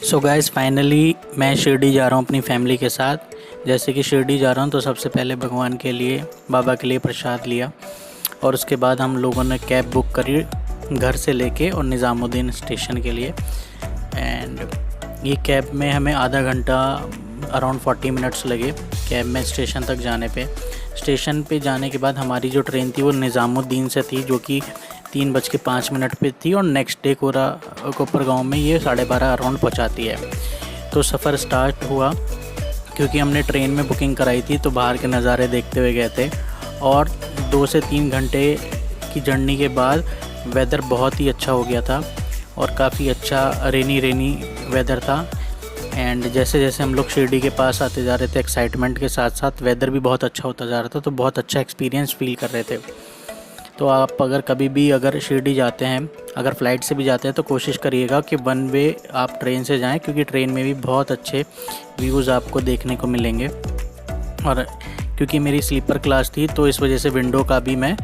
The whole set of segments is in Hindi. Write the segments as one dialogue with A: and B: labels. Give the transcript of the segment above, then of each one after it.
A: सो गाइस फाइनली मैं शिरडी जा रहा हूँ अपनी फैमिली के साथ। जैसे कि शिरडी जा रहा हूँ तो सबसे पहले भगवान के लिए, बाबा के लिए प्रसाद लिया और उसके बाद हम लोगों ने कैब बुक करी घर से लेके और निज़ामुद्दीन स्टेशन के लिए। एंड ये कैब में हमें आधा घंटा अराउंड 40 मिनट्स लगे कैब में स्टेशन तक जाने पे। स्टेशन पे जाने के बाद हमारी जो ट्रेन थी वो निज़ामुद्दीन से थी, जो कि 3:05 पे थी और नेक्स्ट डे कोपरगांव में ये 12:30 अराउंड पहुंचाती है। तो सफ़र स्टार्ट हुआ क्योंकि हमने ट्रेन में बुकिंग कराई थी, तो बाहर के नज़ारे देखते हुए गए थे। और 2 से 3 घंटे की जर्नी के बाद वेदर बहुत ही अच्छा हो गया था और काफ़ी अच्छा रेनी वेदर था। एंड जैसे जैसे हम लोग शिरडी के पास आते जा रहे थे, एक्साइटमेंट के साथ साथ वेदर भी बहुत अच्छा होता जा रहा था, तो बहुत अच्छा एक्सपीरियंस फील कर रहे थे। तो आप अगर कभी भी अगर शिरडी जाते हैं, अगर फ़्लाइट से भी जाते हैं, तो कोशिश करिएगा कि वन वे आप ट्रेन से जाएं, क्योंकि ट्रेन में भी बहुत अच्छे व्यूज़ आपको देखने को मिलेंगे। और क्योंकि मेरी स्लीपर क्लास थी तो इस वजह से विंडो का भी मैं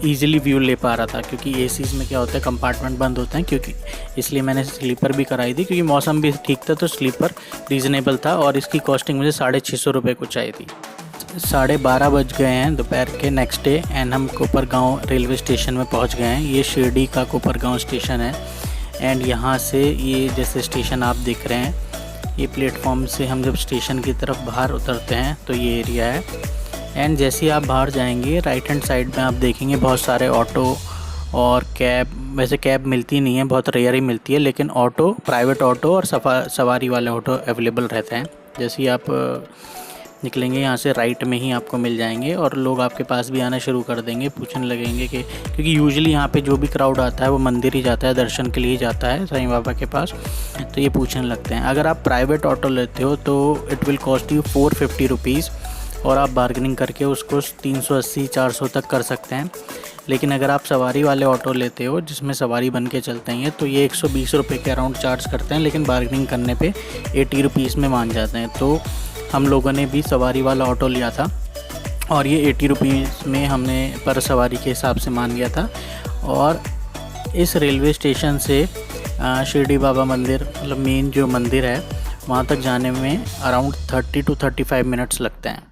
A: ईज़िली व्यू ले पा रहा था, क्योंकि एसीज़ में क्या होता है कंपार्टमेंट बंद होते हैं, क्योंकि इसलिए मैंने स्लीपर भी कराई थी, क्योंकि मौसम भी ठीक था तो स्लीपर रीज़नेबल था। और इसकी कॉस्टिंग मुझे 650 रुपये को चाहिए थी। 12:30 बज गए हैं दोपहर के नेक्स्ट डे एंड हम कोपरगांव रेलवे स्टेशन में पहुंच गए हैं। ये शिरडी का कोपरगांव स्टेशन है। एंड यहाँ से ये जैसे स्टेशन आप देख रहे हैं, ये प्लेटफॉर्म से हम जब स्टेशन की तरफ बाहर उतरते हैं तो ये एरिया है। एंड जैसे ही आप बाहर जाएंगे राइट हैंड साइड में आप देखेंगे बहुत सारे ऑटो और कैब। वैसे कैब मिलती नहीं है, बहुत रेयर ही मिलती है, लेकिन ऑटो, प्राइवेट ऑटो और सवारी वाले ऑटो अवेलेबल रहते हैं। जैसे ही आप निकलेंगे यहाँ से राइट में ही आपको मिल जाएंगे और लोग आपके पास भी आना शुरू कर देंगे, पूछने लगेंगे कि, क्योंकि यूजुअली यहाँ पे जो भी क्राउड आता है वो मंदिर ही जाता है, दर्शन के लिए ही जाता है साईं बाबा के पास, तो ये पूछने लगते हैं। अगर आप प्राइवेट ऑटो लेते हो तो it will cost you 450 rupees और आप बार्गेनिंग करके उसको 380-400 तक कर सकते हैं। लेकिन अगर आप सवारी वाले ऑटो लेते हो जिसमें सवारी बन के चलते हैं तो ये 120 रुपये के अराउंड चार्ज करते हैं, लेकिन बार्गेनिंग करने पे 80 रुपीज़ में मान जाते हैं। तो हम लोगों ने भी सवारी वाला ऑटो लिया था और ये 80 रुपीज़ में हमने पर सवारी के हिसाब से मान गया था। और इस रेलवे स्टेशन से शिरडी बाबा मंदिर, मतलब मेन जो मंदिर है, वहाँ तक जाने में अराउंड 30 to 35 मिनट्स लगते हैं।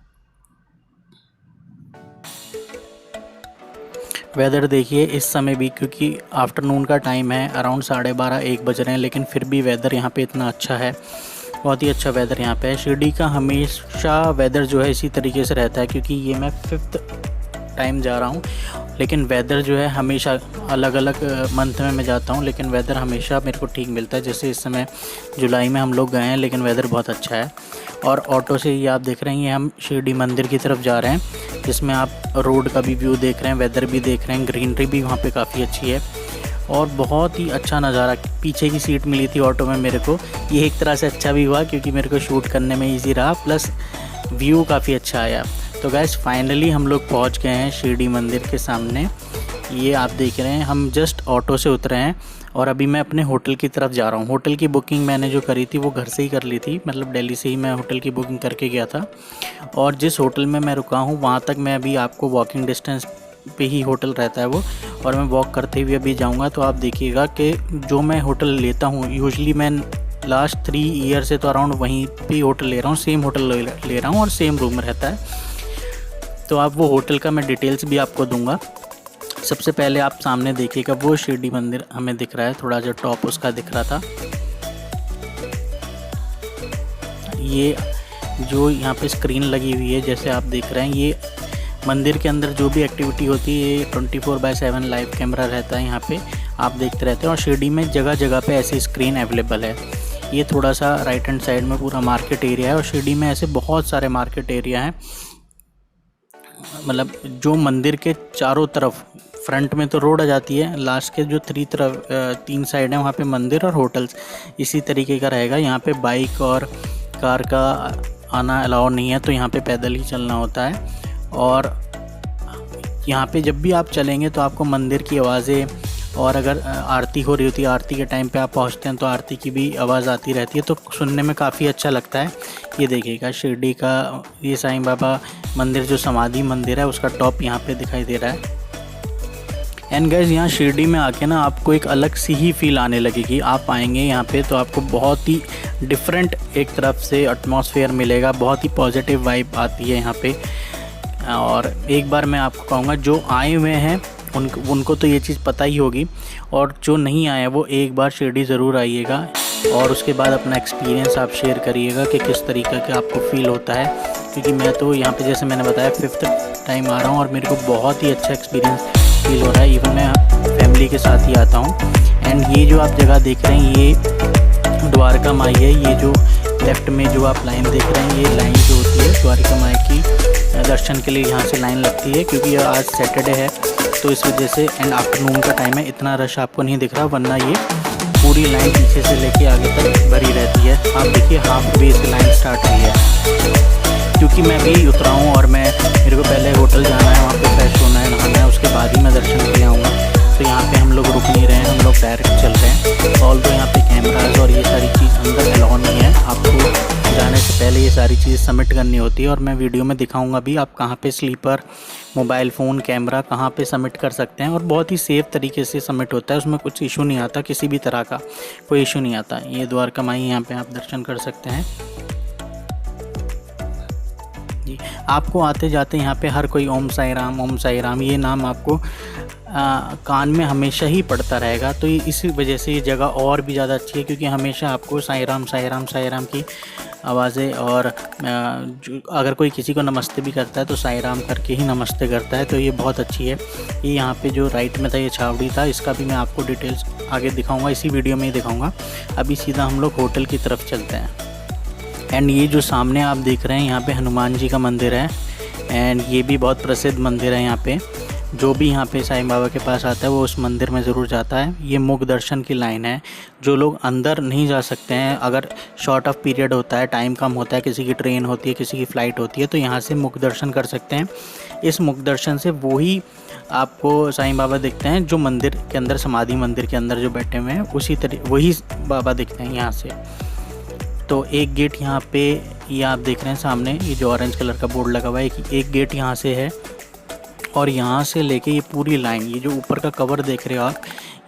A: वेदर देखिए इस समय भी, क्योंकि आफ्टरनून का टाइम है, अराउंड 12:30-1 बज रहे हैं, लेकिन फिर भी वेदर यहाँ पे इतना अच्छा है, बहुत ही अच्छा वेदर यहाँ पे है। शिरडी का हमेशा वेदर जो है इसी तरीके से रहता है, क्योंकि ये मैं 5th टाइम जा रहा हूँ, लेकिन वेदर जो है हमेशा अलग अलग मंथ में मैं जाता हूँ, लेकिन वेदर हमेशा मेरे को ठीक मिलता है। जैसे इस समय जुलाई में हम लोग गए हैं, लेकिन वेदर बहुत अच्छा है। और ऑटो से ये आप देख रहे हैं, ये हम शिरडी मंदिर की तरफ जा रहे हैं, जिसमें आप रोड का भी व्यू देख रहे हैं, वेदर भी देख रहे हैं, ग्रीनरी भी वहाँ पे काफ़ी अच्छी है और बहुत ही अच्छा नज़ारा। पीछे की सीट मिली थी ऑटो में मेरे को, ये एक तरह से अच्छा भी हुआ क्योंकि मेरे को शूट करने में ईजी रहा, प्लस व्यू काफ़ी अच्छा आया। तो गाइस फाइनली हम लोग पहुंच गए हैं शिरडी मंदिर के सामने। ये आप देख रहे हैं, हम जस्ट ऑटो से उतरे हैं और अभी मैं अपने होटल की तरफ जा रहा हूँ। होटल की बुकिंग मैंने जो करी थी वो घर से ही कर ली थी, मतलब दिल्ली से ही मैं होटल की बुकिंग करके गया था। और जिस होटल में मैं रुका हूँ वहाँ तक मैं अभी आपको वॉकिंग डिस्टेंस पे ही होटल रहता है वो, और मैं वॉक करते हुए अभी जाऊंगा। तो आप देखिएगा कि जो मैं होटल लेता हूँ, यूजुअली मैं लास्ट 3 ईयर से तो अराउंड वहीं पे होटल ले रहा हूँ, सेम होटल ले रहा हूँ और सेम रूम में रहता है। तो आप वो होटल का मैं डिटेल्स भी आपको दूंगा। सबसे पहले आप सामने देखिएगा, वो शिरडी मंदिर हमें दिख रहा है, थोड़ा जो टॉप उसका दिख रहा था। ये जो यहाँ पे स्क्रीन लगी हुई है, जैसे आप देख रहे हैं, ये मंदिर के अंदर जो भी एक्टिविटी होती है, ये 24/7 लाइव कैमरा रहता है, यहाँ पे आप देखते रहते हैं। और शिरडी में जगह जगह पे ऐसी स्क्रीन अवेलेबल है। ये थोड़ा सा राइट हैंड साइड में पूरा मार्केट एरिया है और शिरडी में ऐसे बहुत सारे मार्केट एरिया हैं, मतलब जो मंदिर के चारों तरफ, फ्रंट में तो रोड आ जाती है, लास्ट के जो 3 साइड है वहाँ पे मंदिर और होटल्स इसी तरीके का रहेगा। यहाँ पे बाइक और कार का आना अलाउ नहीं है, तो यहाँ पे पैदल ही चलना होता है। और यहाँ पे जब भी आप चलेंगे तो आपको मंदिर की आवाज़ें, और अगर आरती हो रही होती है, आरती के टाइम पे आप पहुँचते हैं तो आरती की भी आवाज़ आती रहती है, तो सुनने में काफ़ी अच्छा लगता है। ये देखिएगा शिरडी का ये साईं बाबा मंदिर, जो समाधि मंदिर है, उसका टॉप यहाँ पे दिखाई दे रहा है। एंड गाइस यहाँ शिरडी में आके ना आपको एक अलग सी ही फील आने लगेगी। आप आएंगे यहाँ पे तो आपको बहुत ही डिफरेंट एक तरफ से एटमॉस्फेयर मिलेगा, बहुत ही पॉजिटिव वाइब आती है यहाँ पे। और एक बार मैं आपको कहूँगा जो आए हुए हैं उनको तो ये चीज़ पता ही होगी, और जो नहीं आए वो एक बार शिरडी ज़रूर आइएगा और उसके बाद अपना एक्सपीरियंस आप शेयर करिएगा कि किस तरीके का आपको फ़ील होता है। क्योंकि मैं तो यहाँ पे जैसे मैंने बताया 5th टाइम आ रहा हूँ और मेरे को बहुत ही अच्छा एक्सपीरियंस फील हो रहा है। इवन मैं फैमिली के साथ ही आता हूँ। एंड ये जो आप जगह देख रहे हैं ये द्वारका माई है। ये जो लेफ़्ट में जो आप लाइन देख रहे हैं ये लाइन जो होती है द्वारका माई की दर्शन के लिए यहाँ से लाइन लगती है। क्योंकि आज सैटरडे है तो इस वजह से, एंड आफ्टरनून का टाइम है, इतना रश आपको नहीं दिख रहा, वरना ये पूरी लाइन पीछे से लेके आगे तक भरी रहती है। आप देखिए हाफ वे से लाइन स्टार्ट हुई है। क्योंकि मैं भी उतरा हूँ और मेरे को पहले होटल जाना है, वहाँ पे फ्रेश होना है, नहाना है, उसके बाद ही मैं दर्शन के लिए आऊँगा। तो यहाँ पे हम लोग रुक नहीं रहे हैं, हम लोग डायरेक्ट चल रहे हैं। ऑल तो यहाँ पे कैमराज और ये सारी चीज़ अंदर अलाउ नहीं है, आपको जाने से पहले ये सारी चीज़ सबमिट करनी होती है। और मैं वीडियो में दिखाऊंगा भी आप कहाँ पे स्लीपर, मोबाइल फ़ोन, कैमरा कहाँ पे सबमिट कर सकते हैं। और बहुत ही सेफ़ तरीके से सबमिट होता है, उसमें कुछ इशू नहीं आता, किसी भी तरह का कोई इशू नहीं आता। ये द्वारका माई यहाँ पे आप दर्शन कर सकते हैं जी। आपको आते जाते यहाँ पे हर कोई ओम साई राम ये नाम आपको कान में हमेशा ही पड़ता रहेगा। तो इसी वजह से ये जगह और भी ज़्यादा अच्छी है, क्योंकि हमेशा आपको साई राम की आवाज़ें, और अगर कोई किसी को नमस्ते भी करता है तो साई राम करके ही नमस्ते करता है। तो ये बहुत अच्छी है। ये यहाँ पे जो राइट में था ये छावड़ी था, इसका भी मैं आपको डिटेल्स आगे दिखाऊंगा, इसी वीडियो में ही दिखाऊंगा। अभी सीधा हम लोग होटल की तरफ चलते हैं। एंड ये जो सामने आप देख रहे हैं यहाँ पे हनुमान जी का मंदिर है। एंड ये भी बहुत प्रसिद्ध मंदिर है। यहाँ पे जो भी यहाँ पे साईं बाबा के पास आता है वो उस मंदिर में ज़रूर जाता है। ये मुख दर्शन की लाइन है। जो लोग अंदर नहीं जा सकते हैं, अगर शॉर्ट ऑफ पीरियड होता है, टाइम कम होता है, किसी की ट्रेन होती है, किसी की फ़्लाइट होती है, तो यहाँ से मुख दर्शन कर सकते हैं। इस मुख दर्शन से वही आपको साईं बाबा दिखते हैं जो मंदिर के अंदर, समाधि मंदिर के अंदर जो बैठे हुए हैं, वही बाबा दिखते हैं यहाँ से। तो एक गेट यहाँ पे ये आप देख रहे हैं सामने, ये जो ऑरेंज कलर का बोर्ड लगा हुआ है, एक गेट यहाँ से है। और यहाँ से लेके ये पूरी लाइन, ये जो ऊपर का कवर देख रहे हो आप,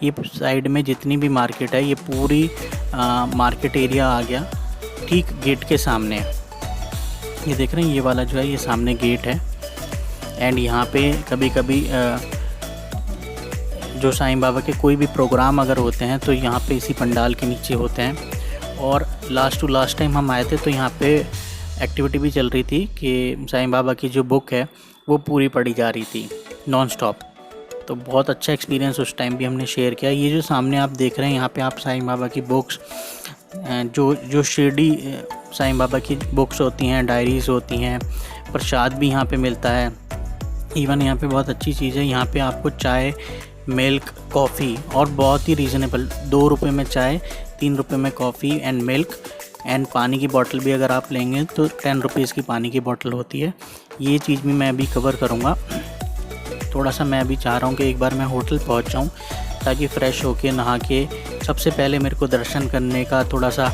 A: ये साइड में जितनी भी मार्केट है, ये पूरी मार्केट एरिया आ गया ठीक गेट के सामने। ये देख रहे हैं, ये वाला जो है ये सामने गेट है। एंड यहाँ पे कभी कभी जो साईं बाबा के कोई भी प्रोग्राम अगर होते हैं तो यहाँ पे इसी पंडाल के नीचे होते हैं। और लास्ट टाइम हम आए थे तो यहाँ पे एक्टिविटी भी चल रही थी कि साईं बाबा की जो बुक है वो पूरी पढ़ी जा रही थी नॉन स्टॉप। तो बहुत अच्छा एक्सपीरियंस उस टाइम भी हमने शेयर किया। ये जो सामने आप देख रहे हैं यहाँ पे आप साईं बाबा की बुक्स, जो शिरडी साईं बाबा की बुक्स होती हैं, डायरीज़ होती हैं, प्रसाद भी यहाँ पे मिलता है। इवन यहाँ पे बहुत अच्छी चीज़ है, यहाँ पे आपको चाय, मिल्क, कॉफ़ी और बहुत ही रीज़नेबल 2 रुपये में चाय, 3 रुपये में कॉफ़ी एंड मिल्क, एंड पानी की बोतल भी अगर आप लेंगे तो 10 रुपीज़ की पानी की बोतल होती है। ये चीज़ भी मैं अभी कवर करूँगा। थोड़ा सा मैं अभी चाह रहा हूँ कि एक बार मैं होटल पहुँच जाऊँ ताकि फ़्रेश होके नहा के, सबसे पहले मेरे को दर्शन करने का थोड़ा सा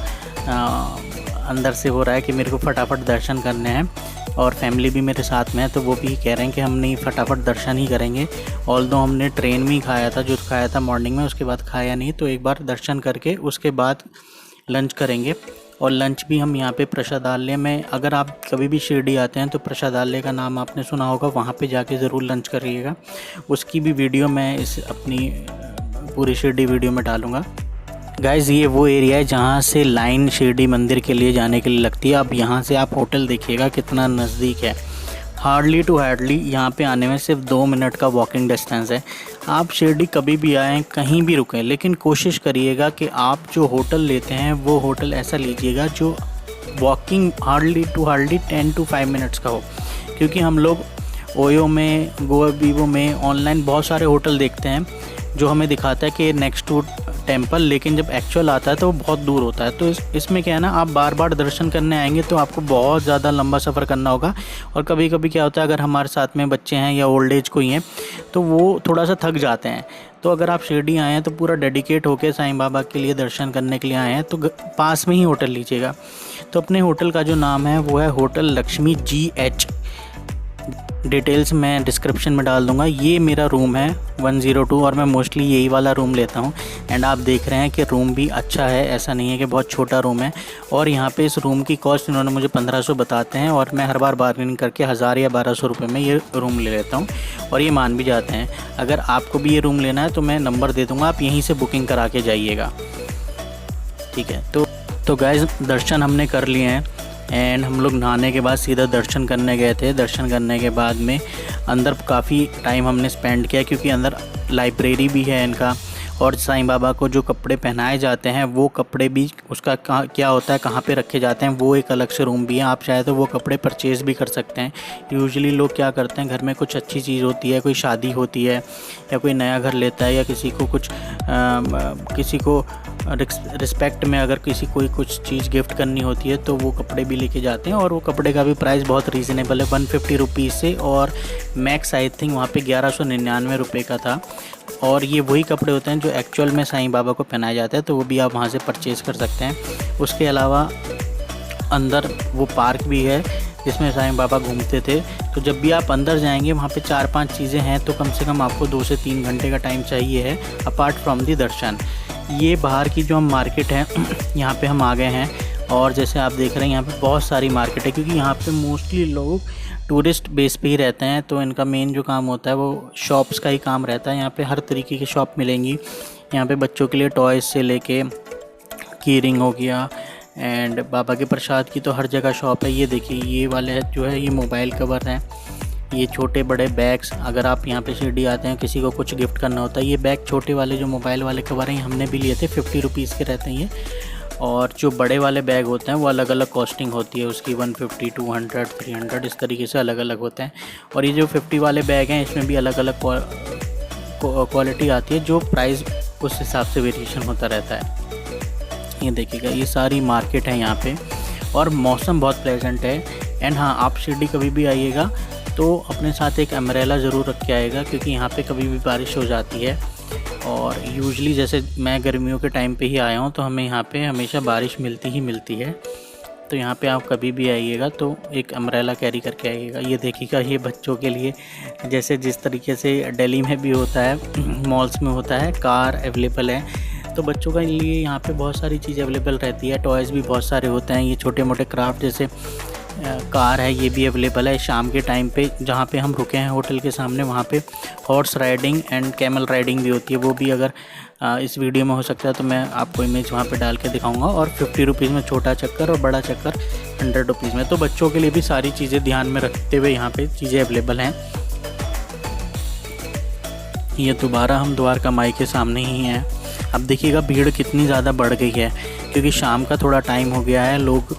A: अंदर से हो रहा है कि मेरे को फटाफट दर्शन करने हैं। और फैमिली भी मेरे साथ में है तो वो भी कह रहे हैं कि हम नहीं फटाफट दर्शन ही करेंगे। ऑल्दो हमने ट्रेन में ही खाया था, जो खाया था मॉर्निंग में, उसके बाद खाया नहीं। तो एक बार दर्शन करके उसके बाद लंच करेंगे। और लंच भी हम यहाँ पे प्रसादालय में, अगर आप कभी भी शिरडी आते हैं तो प्रसादालय का नाम आपने सुना होगा, वहाँ पे जाके ज़रूर लंच करिएगा। उसकी भी वीडियो मैं इस अपनी पूरी शिरडी वीडियो में डालूँगा। गाइज़ ये वो एरिया है जहाँ से लाइन शिरडी मंदिर के लिए जाने के लिए लगती है। अब यहाँ से आप होटल देखिएगा कितना नज़दीक है। हार्डली टू हार्डली यहाँ पे आने में सिर्फ 2 मिनट का वॉकिंग डिस्टेंस है। आप शिरडी कभी भी आएँ, कहीं भी रुकें, लेकिन कोशिश करिएगा कि आप जो होटल लेते हैं वो होटल ऐसा लीजिएगा जो walking hardly to hardly 10 to 5 minutes का हो। क्योंकि हम लोग ओयो में, गोवा वीवो में ऑनलाइन बहुत सारे होटल देखते हैं जो हमें दिखाता है कि नेक्स्ट टू टेम्पल, लेकिन जब एक्चुअल आता है तो वो बहुत दूर होता है। तो इसमें क्या है ना, आप बार बार दर्शन करने आएंगे तो आपको बहुत ज़्यादा लंबा सफ़र करना होगा। और कभी कभी क्या होता है, अगर हमारे साथ में बच्चे हैं या ओल्ड एज कोई हैं तो वो थोड़ा सा थक जाते हैं। तो अगर आप शिरडी आए हैं तो पूरा डेडिकेट होकर साईं बाबा के लिए दर्शन करने के लिए आए हैं तो पास में ही होटल लीजिएगा। तो अपने होटल का जो नाम है वो है होटल लक्ष्मी GH। डिटेल्स मैं डिस्क्रिप्शन में डाल दूंगा। ये मेरा रूम है 102 और मैं मोस्टली यही वाला रूम लेता हूँ। एंड आप देख रहे हैं कि रूम भी अच्छा है, ऐसा नहीं है कि बहुत छोटा रूम है। और यहाँ पे इस रूम की कॉस्ट इन्होंने मुझे 1500 बताते हैं और मैं हर बार बार्गेनिंग करके 1000 या 1200 रुपये में ये रूम ले लेता हूँ और ये मान भी जाते हैं। अगर आपको भी ये रूम लेना है तो मैं नंबर दे दूँगा, आप यहीं से बुकिंग करा के जाइएगा, ठीक है। तो गाइस दर्शन हमने कर लिए हैं एंड हम लोग नहाने के बाद सीधा दर्शन करने गए थे। दर्शन करने के बाद में अंदर काफ़ी टाइम हमने स्पेंड किया क्योंकि अंदर लाइब्रेरी भी है इनका, और साईं बाबा को जो कपड़े पहनाए जाते हैं वो कपड़े भी उसका क्या होता है, कहाँ पे रखे जाते हैं, वो एक अलग से रूम भी है। आप चाहे तो वो कपड़े परचेज़ भी कर सकते हैं। यूजुअली लोग क्या करते हैं, घर में कुछ अच्छी चीज़ होती है, कोई शादी होती है या कोई नया घर लेता है या किसी को कुछ किसी को रिस्पेक्ट में अगर किसी कोई कुछ चीज़ गिफ्ट करनी होती है तो वो कपड़े भी लेके जाते हैं। और वो कपड़े का भी प्राइस बहुत रीज़नेबल है, 150 रुपीज़ से, और मैक्स आई थिंक वहाँ पे 1199 रुपये का था। और ये वही कपड़े होते हैं जो एक्चुअल में साईं बाबा को पहनाया जाता है, तो वो भी आप वहाँ से परचेज़ कर सकते हैं। उसके अलावा अंदर वो पार्क भी है जिसमें साईं बाबा घूमते थे। तो जब भी आप अंदर जाएंगे वहाँ पे 4-5 चीज़ें हैं, तो कम से कम आपको 2 से 3 घंटे का टाइम चाहिए है अपार्ट फ्रॉम दी दर्शन। ये बाहर की जो हम मार्केट है यहाँ पे हम आ गए हैं, और जैसे आप देख रहे हैं यहाँ पे बहुत सारी मार्केट है क्योंकि यहाँ पे मोस्टली लोग टूरिस्ट बेस पे ही रहते हैं। तो इनका मेन जो काम होता है वो शॉप्स का ही काम रहता है। यहाँ पे हर तरीके की शॉप मिलेंगी। यहाँ पे बच्चों के लिए टॉयज़ से लेके की रिंग हो गया, एंड बाबा के प्रसाद की तो हर जगह शॉप है। ये देखिए ये वाले जो है ये मोबाइल कवर है, ये छोटे बड़े बैग्स, अगर आप यहाँ पे शिरडी आते हैं किसी को कुछ गिफ्ट करना होता है, ये बैग छोटे वाले जो मोबाइल वाले कवर हैं हमने भी लिए थे, 50 रुपीज़ के रहते हैं ये। और जो बड़े वाले बैग होते हैं वो अलग अलग कॉस्टिंग होती है उसकी, 150, 200, 300 इस तरीके से अलग अलग होते हैं। और ये जो 50 वाले बैग हैं इसमें भी अलग अलग क्वालिटी आती है, जो प्राइस उस हिसाब से वेरिएशन होता रहता है। ये देखिएगा ये सारी मार्केट है यहाँ पे, और मौसम बहुत प्लेजेंट है। एंड हाँ, आप शिरडी कभी भी आइएगा तो अपने साथ एक अम्ब्रेला ज़रूर रख के आएगा क्योंकि यहाँ पे कभी भी बारिश हो जाती है। और यूजुअली जैसे मैं गर्मियों के टाइम पे ही आया हूँ तो हमें यहाँ पे हमेशा बारिश मिलती ही मिलती है। तो यहाँ पे आप कभी भी आइएगा तो एक अम्ब्रेला कैरी करके आइएगा। ये देखिएगा ये बच्चों के लिए जैसे जिस तरीके से दिल्ली में भी होता है, मॉल्स में होता है, कार अवेलेबल है, तो बच्चों के लिए यहाँ पे बहुत सारी चीज़ अवेलेबल रहती है। टॉयज़ भी बहुत सारे होते हैं, ये छोटे मोटे क्राफ्ट जैसे कार है ये भी अवेलेबल है। शाम के टाइम पे जहाँ पे हम रुके हैं होटल के सामने वहाँ पे horse riding and camel riding भी होती है, वो भी अगर इस वीडियो में हो सकता है तो मैं आपको इमेज वहाँ पे डाल के दिखाऊंगा। और 50 रुपीज़ में छोटा चक्कर और बड़ा चक्कर 100 रुपीज़ में। तो बच्चों के लिए भी सारी चीज़ें ध्यान में रखते हुए यहाँ पे चीज़ें अवेलेबल हैं। ये दोबारा हम द्वारका माई के सामने ही हैं। अब देखिएगा भीड़ कितनी ज़्यादा बढ़ गई है क्योंकि शाम का थोड़ा टाइम हो गया है, लोग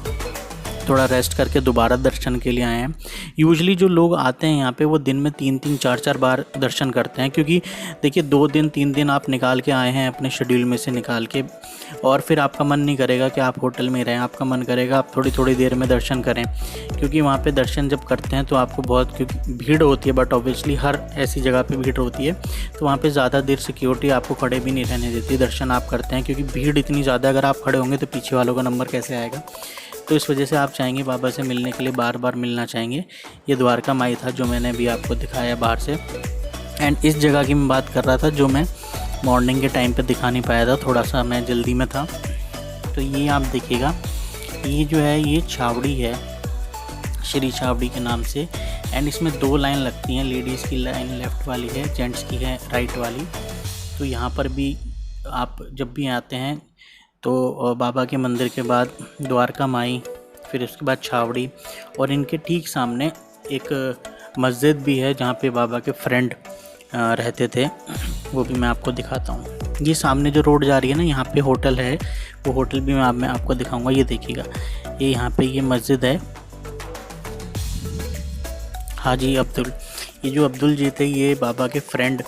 A: थोड़ा रेस्ट करके दोबारा दर्शन के लिए आए हैं। यूजुअली जो लोग आते हैं यहाँ पे वो दिन में 3-3 4-4 बार दर्शन करते हैं क्योंकि देखिए 2 दिन 3 दिन आप निकाल के आए हैं अपने शेड्यूल में से निकाल के, और फिर आपका मन नहीं करेगा कि आप होटल में रहें, आपका मन करेगा आप थोड़ी थोड़ी देर में दर्शन करें क्योंकि वहाँ पे दर्शन जब करते हैं तो आपको बहुत, क्योंकि भीड़ होती है, बट ऑब्वियसली हर ऐसी जगह पे भीड़ होती है तो वहाँ पे ज़्यादा देर सिक्योरिटी आपको खड़े भी नहीं रहने देती, दर्शन आप करते हैं क्योंकि भीड़ इतनी ज़्यादा, अगर आप खड़े होंगे तो पीछे वालों का नंबर कैसे आएगा। तो इस वजह से आप चाहेंगे बाबा से मिलने के लिए, बार बार मिलना चाहेंगे। ये द्वारका माई था जो मैंने अभी आपको दिखाया बाहर से। एंड इस जगह की मैं बात कर रहा था जो मैं मॉर्निंग के टाइम पे दिखा नहीं पाया था, थोड़ा सा मैं जल्दी में था। तो ये आप देखिएगा ये जो है ये छावड़ी है, श्री छावड़ी के नाम से। एंड इसमें 2 लाइन लगती हैं, लेडीज़ की लाइन लेफ़्ट वाली है, जेंट्स की है राइट वाली। तो यहाँ पर भी आप जब भी आते हैं तो बाबा के मंदिर के बाद द्वारका माई, फिर उसके बाद छावड़ी, और इनके ठीक सामने एक मस्जिद भी है जहाँ पे बाबा के फ्रेंड रहते थे, वो भी मैं आपको दिखाता हूँ। ये सामने जो रोड जा रही है ना, यहाँ पे होटल है, वो होटल भी मैं आपको दिखाऊंगा। ये देखिएगा ये यहाँ पे ये मस्जिद है, हाजी अब्दुल, ये जो अब्दुल जी थे ये बाबा के फ्रेंड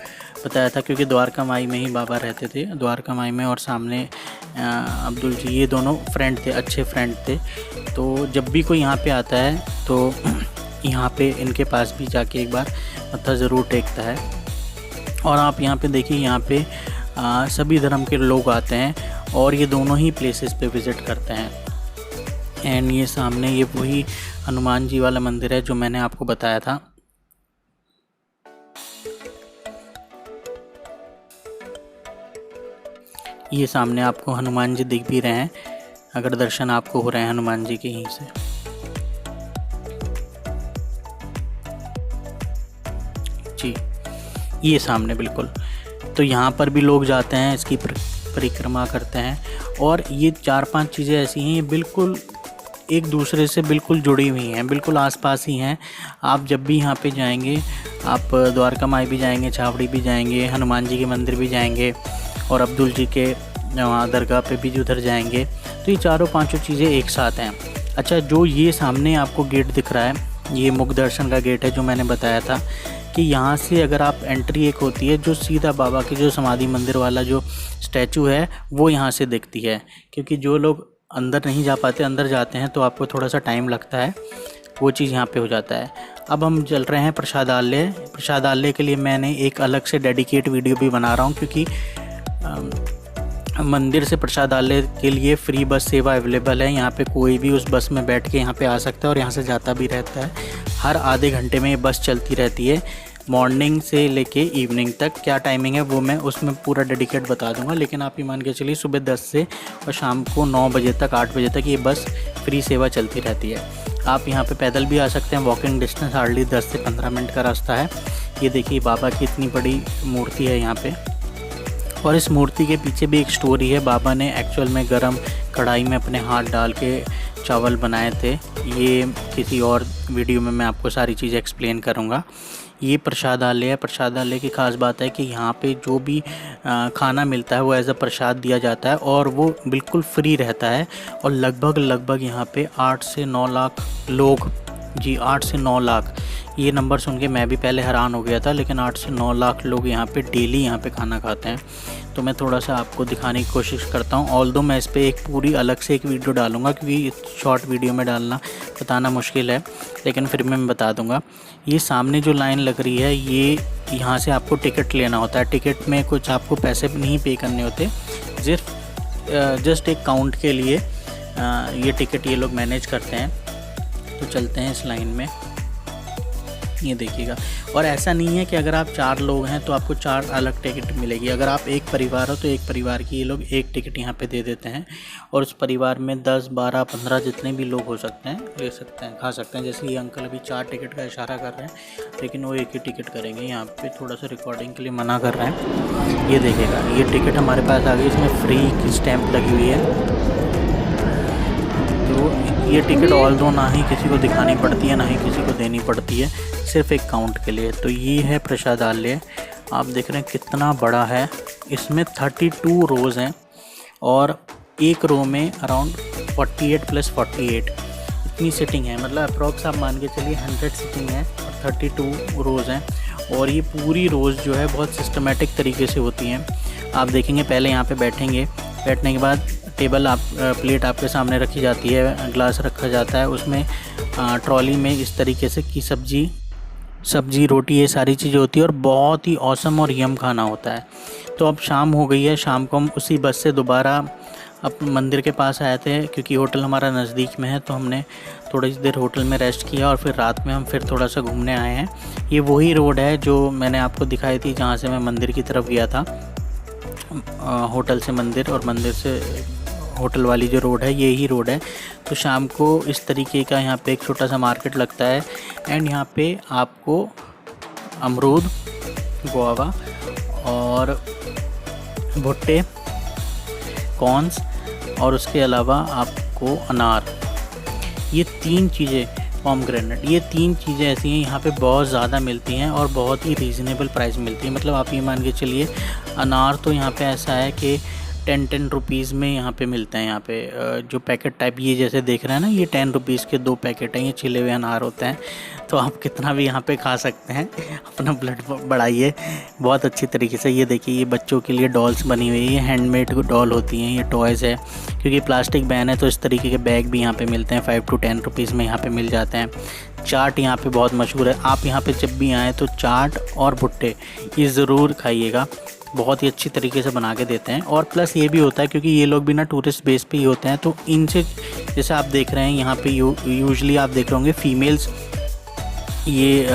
A: बताया था क्योंकि द्वारका माई में ही बाबा रहते थे, द्वारका माई में, और सामने अब्दुल जी, ये दोनों फ्रेंड थे, अच्छे फ्रेंड थे। तो जब भी कोई यहाँ पे आता है तो यहाँ पे इनके पास भी जाके एक बार मत्था ज़रूर टेकता है। और आप यहाँ पे देखिए यहाँ पे सभी धर्म के लोग आते हैं और ये दोनों ही प्लेसेस पे विज़िट करते हैं। एंड ये सामने ये वही हनुमान जी वाला मंदिर है जो मैंने आपको बताया था। ये सामने आपको हनुमान जी दिख भी रहे हैं, अगर दर्शन आपको हो रहे हैं हनुमान जी के यहीं से। जी ये सामने बिल्कुल, तो यहाँ पर भी लोग जाते हैं, इसकी परिक्रमा करते हैं। और ये 4-5 चीज़ें ऐसी हैं, ये बिल्कुल एक दूसरे से बिल्कुल जुड़ी हुई हैं, बिल्कुल आसपास ही हैं। आप जब भी यहाँ पे जाएंगे, आप द्वारका माई भी जाएंगे, छावड़ी भी जाएंगे, हनुमान जी के मंदिर भी जाएंगे और अब्दुल जी के वहाँ दरगाह पे भी उधर जाएंगे, तो ये 4-5 चीज़ें एक साथ हैं। अच्छा, जो ये सामने आपको गेट दिख रहा है, ये मुख दर्शन का गेट है, जो मैंने बताया था कि यहाँ से अगर आप एंट्री एक होती है, जो सीधा बाबा के जो समाधि मंदिर वाला जो स्टैचू है वो यहाँ से दिखती है। क्योंकि जो लोग अंदर नहीं जा पाते, अंदर जाते हैं तो आपको थोड़ा सा टाइम लगता है, वो चीज़ यहाँ पे हो जाता है। अब हम चल रहे हैं प्रसादालय। प्रसादालय के लिए मैंने एक अलग से डेडिकेट वीडियो भी बना रहा हूँ, क्योंकि मंदिर से प्रसादालय के लिए फ्री बस सेवा अवेलेबल है। यहाँ पे कोई भी उस बस में बैठ के यहाँ पे आ सकता है और यहाँ से जाता भी रहता है। हर आधे घंटे में ये बस चलती रहती है, मॉर्निंग से लेके इवनिंग तक। क्या टाइमिंग है वो मैं उसमें पूरा डेडिकेट बता दूंगा, लेकिन आप ये मान के चलिए सुबह 10 से और शाम को 9 बजे तक, 8 बजे तक ये बस फ्री सेवा चलती रहती है। आप यहाँ पे पैदल भी आ सकते हैं, वॉकिंग डिस्टेंस हार्डली 10 से 15 मिनट का रास्ता है। ये देखिए बाबा की इतनी बड़ी मूर्ति है यहाँ पे, और इस मूर्ति के पीछे भी एक स्टोरी है। बाबा ने एक्चुअल में गरम कढ़ाई में अपने हाथ डाल के चावल बनाए थे। ये किसी और वीडियो में मैं आपको सारी चीज़ें एक्सप्लेन करूँगा। ये प्रसादालय है। प्रसादालय की ख़ास बात है कि यहाँ पे जो भी खाना मिलता है वो एज अ प्रसाद दिया जाता है, और वो बिल्कुल फ्री रहता है। और लगभग यहाँ पे 8 से 9 लाख लोग, जी 8 से 9 लाख, ये नंबर सुन के मैं भी पहले हैरान हो गया था, लेकिन 8 से 9 लाख लोग यहाँ पे डेली यहाँ पे खाना खाते हैं। तो मैं थोड़ा सा आपको दिखाने की कोशिश करता हूँ। ऑल्दो मैं इस पर एक पूरी अलग से एक वीडियो डालूंगा, क्योंकि शॉर्ट वीडियो में डालना बताना मुश्किल है, लेकिन फिर मैं बता दूंगा। ये सामने जो लाइन लग रही है, ये यहाँ से आपको टिकट लेना होता है। टिकट में कुछ आपको पैसे नहीं पे करने होते, सिर्फ जस्ट एक काउंट के लिए ये टिकट ये लोग मैनेज करते हैं। तो चलते हैं इस लाइन में, ये देखिएगा। और ऐसा नहीं है कि अगर आप 4 लोग हैं तो आपको 4 अलग टिकट मिलेगी। अगर आप एक परिवार हो तो एक परिवार की ये लोग एक टिकट यहाँ पे दे देते हैं, और उस परिवार में 10, 12, 15 जितने भी लोग हो सकते हैं ले सकते हैं, खा सकते हैं। जैसे ये अंकल अभी 4 टिकट का इशारा कर रहे हैं, लेकिन वो एक ही टिकट करेंगे। यहाँ पे थोड़ा सा रिकॉर्डिंग के लिए मना कर रहे हैं। ये देखिएगा, ये टिकट हमारे पास आ गई, इसमें फ्री की स्टैंप लगी हुई है। तो ये टिकट ऑल्दो ना ही किसी को दिखानी पड़ती है, ना ही किसी को देनी पड़ती है, सिर्फ एक काउंट के लिए। तो ये है प्रसादालय, आप देख रहे हैं कितना बड़ा है। इसमें 32 रोज़ हैं, और एक रो में अराउंड 48 + 48 इतनी सीटिंग है। मतलब अप्रॉक्स आप मान के चलिए 100 सीटिंग है और 32 रोज़ हैं। और ये पूरी रोज़ जो है बहुत सिस्टमेटिक तरीके से होती हैं। आप देखेंगे पहले यहाँ पे बैठेंगे, बैठने के बाद टेबल प्लेट आपके सामने रखी जाती है, ग्लास रखा जाता है, उसमें ट्रॉली में इस तरीके से की सब्जी रोटी ये सारी चीज़ें होती है, और बहुत ही औसम और यम खाना होता है। तो अब शाम हो गई है, शाम को हम उसी बस से दोबारा अपने मंदिर के पास आए थे, क्योंकि होटल हमारा नज़दीक में है। तो हमने थोड़ी देर होटल में रेस्ट किया, और फिर रात में हम फिर थोड़ा सा घूमने आए हैं। ये वही रोड है जो मैंने आपको दिखाई थी, जहाँ से मैं मंदिर की तरफ गया था, होटल से मंदिर और मंदिर से होटल वाली जो रोड है, ये ही रोड है। तो शाम को इस तरीके का यहाँ पे एक छोटा सा मार्केट लगता है, एंड यहाँ पे आपको अमरूद, गुआवा और भुट्टे, कॉर्न्स, और उसके अलावा आपको अनार, ये 3 चीज़ें, पोमग्रेनेट, ये 3 चीज़ें ऐसी हैं यहाँ पे बहुत ज़्यादा मिलती हैं और बहुत ही रीज़नेबल प्राइस मिलती है। मतलब आप ये मान के चलिए, अनार तो यहाँ पे ऐसा है कि 10 रुपीज़ में यहाँ पे मिलते हैं। यहाँ पे जो पैकेट टाइप ये जैसे देख रहे हैं ना, ये 10 रुपीज़ के 2 पैकेट हैं, ये छिले हुए अनार होते हैं। तो आप कितना भी यहाँ पे खा सकते हैं, अपना ब्लड बढ़ाइए बहुत अच्छी तरीके से। ये देखिए, ये बच्चों के लिए डॉल्स बनी हुई है, ये हैंडमेड डॉल होती हैं, ये टॉयज़ है। क्योंकि प्लास्टिक बैन है तो इस तरीके के बैग भी यहाँ पे मिलते हैं, 5 to 10 रुपीज़ में यहाँ पे मिल जाते हैं। चाट यहाँ पे बहुत मशहूर है, आप यहाँ पे जब भी आएँ तो चाट और भुट्टे ये ज़रूर खाइएगा, बहुत ही अच्छी तरीके से बना के देते हैं। और प्लस ये भी होता है क्योंकि ये लोग भी ना टूरिस्ट बेस पे ही होते हैं, तो इनसे जैसे आप देख रहे हैं यहाँ पे यूजुअली आप देख रहे होंगे फीमेल्स ये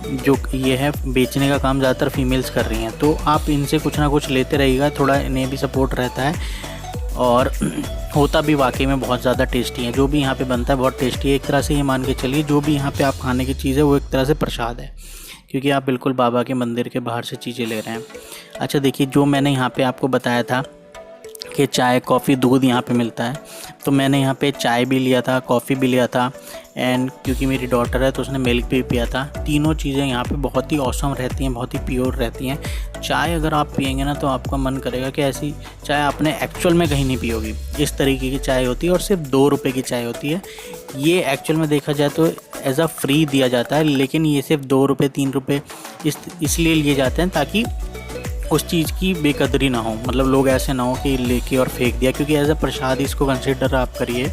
A: जो ये है बेचने का काम ज़्यादातर फीमेल्स कर रही हैं, तो आप इनसे कुछ ना कुछ लेते रहिएगा, थोड़ा इन्हें भी सपोर्ट रहता है और होता भी वाकई में बहुत ज़्यादा टेस्टी है। जो भी यहाँ पे बनता है बहुत टेस्टी है। एक तरह से ये मान के चलिए जो भी यहाँ पे आप खाने की चीज़ है वो एक तरह से प्रसाद है, क्योंकि आप बिल्कुल बाबा के मंदिर के बाहर से चीज़ें ले रहे हैं। अच्छा देखिए, जो मैंने यहाँ पे आपको बताया था कि चाय कॉफ़ी दूध यहाँ पे मिलता है, तो मैंने यहाँ पे चाय भी लिया था, कॉफ़ी भी लिया था, एंड क्योंकि मेरी डॉटर है तो उसने मिल्क भी पिया था। तीनों चीज़ें यहाँ पे बहुत ही ऑसम रहती हैं, बहुत ही प्योर रहती हैं। चाय अगर आप पियेंगे ना तो आपका मन करेगा कि ऐसी चाय आपने एक्चुअल में कहीं नहीं पी होगी। इस तरीके की चाय होती है और सिर्फ 2 रुपये की चाय होती है। ये एक्चुअल में देखा जाए तो एज अ फ्री दिया जाता है, लेकिन ये सिर्फ 2 रुपये 3 रुपये इसलिए लिए जाते हैं ताकि उस चीज़ की बेकदरी ना हो, मतलब लोग ऐसे ना हो कि लेके और फेंक दिया, क्योंकि एज अ प्रसाद इसको कंसिडर आप करिए।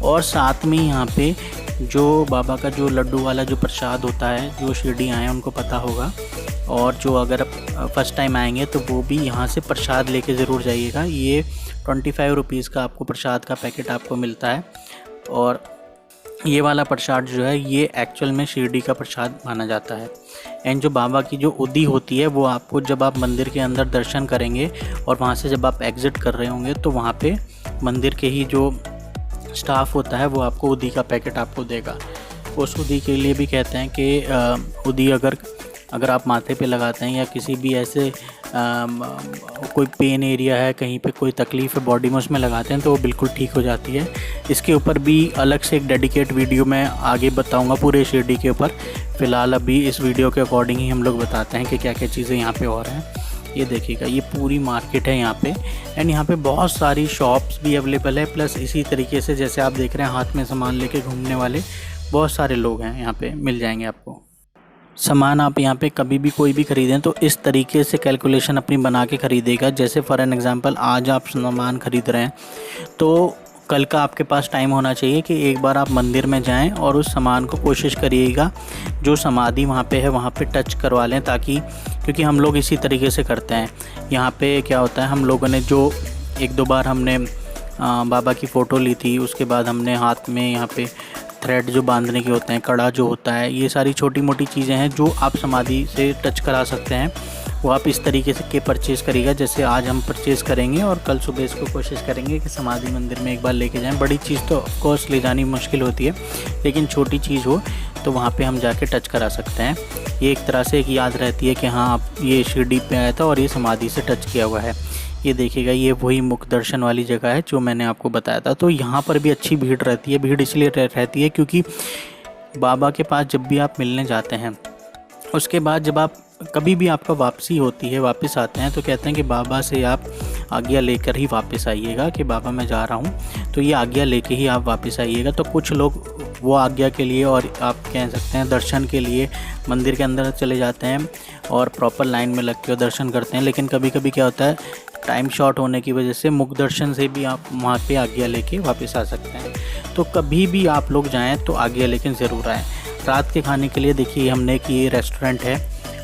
A: और साथ में यहाँ पे जो बाबा का जो लड्डू वाला जो प्रसाद होता है, जो शिरडी आए हैं उनको पता होगा, और जो अगर फर्स्ट टाइम आएंगे तो वो भी यहाँ से प्रसाद लेके ज़रूर जाइएगा। ये 25 रुपीज़ का आपको प्रसाद का पैकेट आपको मिलता है, और ये वाला प्रसाद जो है ये एक्चुअल में शिरडी का प्रसाद माना जाता है। एंड जो बाबा की जो उदी होती है वो आपको जब आप मंदिर के अंदर दर्शन करेंगे और वहाँ से जब आप एग्ज़िट कर रहे होंगे तो वहाँ पे मंदिर के ही जो स्टाफ होता है वो आपको उदी का पैकेट आपको देगा। उस उदी के लिए भी कहते हैं कि उदी अगर आप माथे पे लगाते हैं या किसी भी ऐसे कोई पेन एरिया है, कहीं पे कोई तकलीफ़ है बॉडी में, उसमें लगाते हैं तो वो बिल्कुल ठीक हो जाती है। इसके ऊपर भी अलग से एक डेडिकेट वीडियो मैं आगे बताऊंगा पूरे शिरडी के ऊपर। फ़िलहाल अभी इस वीडियो के अकॉर्डिंग ही हम लोग बताते हैं कि क्या क्या चीज़ें यहाँ पे हो रहा है। ये देखिएगा, ये पूरी मार्केट है यहाँ पे, एंड यहाँ पे बहुत सारी शॉप्स भी अवेलेबल है। प्लस इसी तरीके से जैसे आप देख रहे हैं हाथ में सामान लेके घूमने वाले बहुत सारे लोग हैं, यहाँ पे मिल जाएंगे आपको सामान। आप यहाँ पे कभी भी कोई भी ख़रीदें तो इस तरीके से कैलकुलेशन अपनी बना के ख़रीदेगा। जैसे फॉर एन एग्ज़ाम्पल आज आप सामान ख़रीद रहे हैं तो कल का आपके पास टाइम होना चाहिए कि एक बार आप मंदिर में जाएं और उस सामान को कोशिश करिएगा जो समाधि वहाँ पे है वहाँ पे टच करवा लें, ताकि क्योंकि हम लोग इसी तरीके से करते हैं। यहाँ पे क्या होता है, हम लोगों ने जो 1-2 बार हमने बाबा की फ़ोटो ली थी, उसके बाद हमने हाथ में यहाँ पे थ्रेड जो बांधने के होते हैं, कड़ा जो होता है, ये सारी छोटी मोटी चीज़ें हैं जो आप समाधि से टच करा सकते हैं। वो आप इस तरीके से के परचेज़ करिएगा। जैसे आज हम परचेज़ करेंगे और कल सुबह इसको कोशिश करेंगे कि समाधि मंदिर में एक बार लेके जाएं। बड़ी चीज़ तो ऑफकोर्स ले जानी मुश्किल होती है, लेकिन छोटी चीज़ हो तो वहाँ पे हम जाके टच करा सकते हैं। ये एक तरह से एक याद रहती है कि हाँ आप ये शिरडी पे आया था और ये समाधि से टच किया हुआ है। ये देखिएगा, ये वही मुख दर्शन वाली जगह है जो मैंने आपको बताया था। तो यहाँ पर भी अच्छी भीड़ रहती है। भीड़ इसलिए रहती है क्योंकि बाबा के पास जब भी आप मिलने जाते हैं, उसके बाद जब आप कभी भी आपका वापसी होती है, वापस आते हैं, तो कहते हैं कि बाबा से आप आज्ञा लेकर ही वापस आइएगा, कि बाबा मैं जा रहा हूँ, तो ये आज्ञा लेके ही आप वापस आइएगा। तो कुछ लोग वो आज्ञा के लिए और आप कह सकते हैं दर्शन के लिए मंदिर के अंदर चले जाते हैं और प्रॉपर लाइन में लग के दर्शन करते हैं। लेकिन कभी कभी क्या होता है, टाइम शॉर्ट होने की वजह से मुख दर्शन से भी आप वहाँ पे आज्ञा लेके वापस आ सकते हैं। तो कभी भी आप लोग जाएँ तो आज्ञा लेकिन ज़रूर आएँ। रात के खाने के लिए देखिए हमने कि ये रेस्टोरेंट है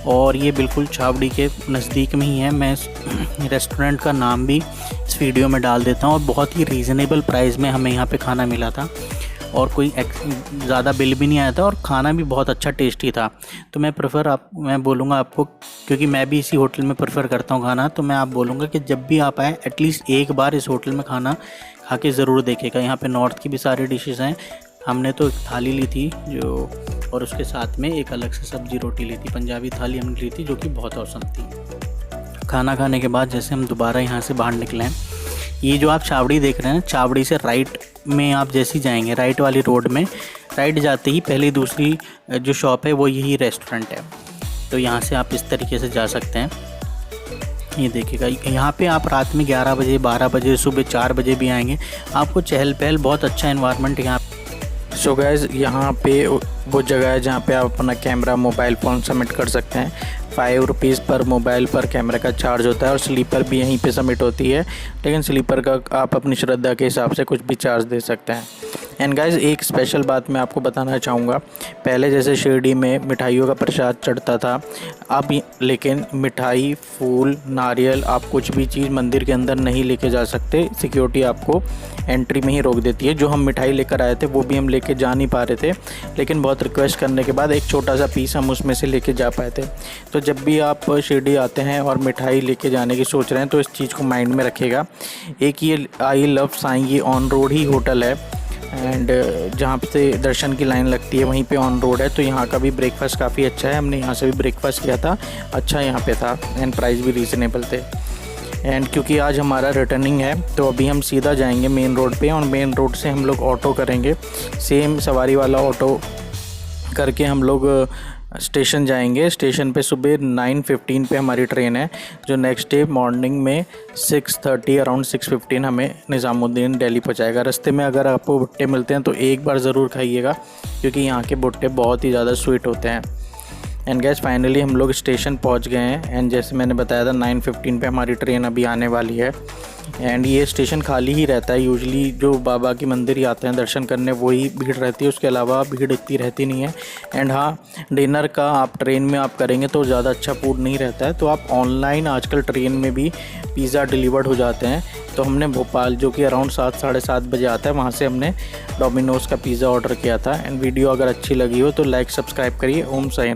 A: और ये बिल्कुल छावड़ी के नज़दीक में ही है। मैं इस रेस्टोरेंट का नाम भी इस वीडियो में डाल देता हूँ। और बहुत ही रीज़नेबल प्राइस में हमें यहाँ पे खाना मिला था और कोई ज़्यादा बिल भी नहीं आया था और खाना भी बहुत अच्छा टेस्टी था। तो मैं बोलूँगा आपको, क्योंकि मैं भी इसी होटल में प्रेफर करता हूँ खाना, तो मैं आप बोलूँगा कि जब भी आप आए एटलीस्ट एक बार इस होटल में खाना खा के ज़रूर देखेगा। यहाँ पे नॉर्थ की भी सारी डिशेज़ हैं। हमने तो एक थाली ली थी और उसके साथ में एक अलग से सब्जी रोटी ली थी। पंजाबी थाली हमने ली थी जो कि बहुत औसम थी। खाना खाने के बाद जैसे हम दोबारा यहाँ से बाहर निकले हैं, ये जो आप छावड़ी देख रहे हैं, छावड़ी से राइट में आप जैसे जाएंगे, राइट वाली रोड में राइट जाते ही पहली दूसरी जो शॉप है वो यही रेस्टोरेंट है। तो यहाँ से आप इस तरीके से जा सकते हैं। ये देखिएगा, यहाँ पे आप रात में 11 बजे 12 बजे सुबह 4 बजे भी आएंगे, आपको चहल पहल, बहुत अच्छा एनवायरनमेंट यहाँ।
B: सो गाइज़, यहाँ पे वो जगह है जहाँ पे आप अपना कैमरा मोबाइल फ़ोन सबमिट कर सकते हैं। 5 रुपीज़ पर मोबाइल पर कैमरा का चार्ज होता है और स्लीपर भी यहीं पे सबमिट होती है, लेकिन स्लीपर का आप अपनी श्रद्धा के हिसाब से कुछ भी चार्ज दे सकते हैं। एंड गाइस एक स्पेशल बात मैं आपको बताना चाहूँगा, पहले जैसे शिरडी में मिठाइयों का प्रसाद चढ़ता था, अब लेकिन मिठाई, फूल, नारियल आप कुछ भी चीज़ मंदिर के अंदर नहीं लेके जा सकते। सिक्योरिटी आपको एंट्री में ही रोक देती है। जो हम मिठाई लेकर आए थे वो भी हम लेके जा नहीं पा रहे थे, लेकिन बहुत रिक्वेस्ट करने के बाद एक छोटा सा पीस हम उसमें से लेके जा पाए थे। तो जब भी आप शिरडी आते हैं और मिठाई लेके जाने की सोच रहे हैं तो इस चीज़ को माइंड में रखिएगा। एक ये आई लव साईं, ये ऑन रोड ही होटल है एंड जहाँ से दर्शन की लाइन लगती है वहीं पे ऑन रोड है। तो यहाँ का भी ब्रेकफास्ट काफ़ी अच्छा है, हमने यहाँ से भी ब्रेकफास्ट किया था, अच्छा यहाँ पे था एंड प्राइस भी रीज़नेबल थे। एंड क्योंकि आज हमारा रिटर्निंग है तो अभी हम सीधा जाएंगे मेन रोड पे और मेन रोड से हम लोग ऑटो करेंगे, सेम सवारी वाला ऑटो करके हम लोग स्टेशन जाएंगे। स्टेशन पे सुबह 9:15 पे हमारी ट्रेन है, जो नेक्स्ट डे मॉर्निंग में 6:30 अराउंड 6:15 हमें निज़ामुद्दीन दिल्ली पहुंचाएगा। रास्ते में अगर आपको भुट्टे मिलते हैं तो एक बार ज़रूर खाइएगा, क्योंकि यहाँ के भुट्टे बहुत ही ज़्यादा स्वीट होते हैं। एंड गैस फाइनली हम लोग स्टेशन पहुंच गए हैं एंड जैसे मैंने बताया था 9:15 पे हमारी ट्रेन अभी आने वाली है। एंड ये स्टेशन खाली ही रहता है, यूजुअली जो बाबा की मंदिर ही आते हैं दर्शन करने वही भीड़ रहती है, उसके अलावा भीड़ इतनी रहती नहीं है। एंड हाँ, डिनर का आप ट्रेन में आप करेंगे तो ज़्यादा अच्छा फूड नहीं रहता है, तो आप ऑनलाइन आजकल ट्रेन में भी पिज़्ज़ा डिलीवर्ड हो जाते हैं। तो हमने भोपाल, जो कि अराउंड 7 साढ़े 7 बजे आता है, वहाँ से हमने डोमिनोज़ का पिज़्ज़ा ऑर्डर किया था। एंड वीडियो अगर अच्छी लगी हो तो लाइक सब्सक्राइब करिए। ओम साईं राम।